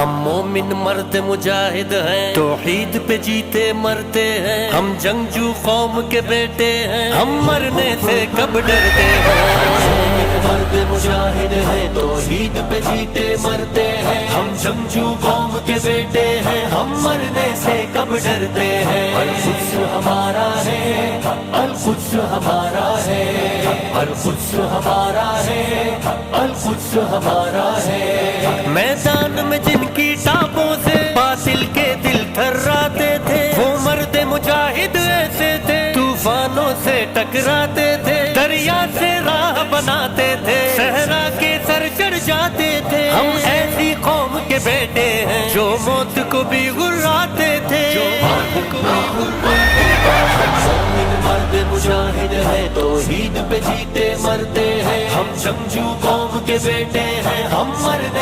ہم مومن مرد مجاہد ہیں، توحید پہ جیتے مرتے ہیں، ہم جنگجو قوم کے بیٹے ہیں، ہم مرنے سے کب ڈرتے ہیں۔ مرد مجاہد ہیں، توحید پہ جیتے مرتے ہیں، ہم جنگجو قوم کے بیٹے ہیں، ہم مرنے سے کب ڈرتے ہیں۔ القدس ہمارا ہے، القدس ہمارا ہے، القدس ہمارا ہے، القدس ہمارا ہے۔ میدان میں جن کی ٹاپوں سے باطل کے دل تھراتے تھے، وہ مرد مجاہد ایسے تھے، طوفانوں سے ٹکراتے تھے، دریا سے راہ بناتے تھے، صحرا کے سر چڑھ جاتے تھے۔ ہم ایسی قوم کے بیٹے ہیں جو موت کو بھی گراتے تھے، مرد مجاہد ہے، توحید پہ جیتے مرتے ہیں، ہم جنگجو قوم کے بیٹے ہیں، ہم مرنے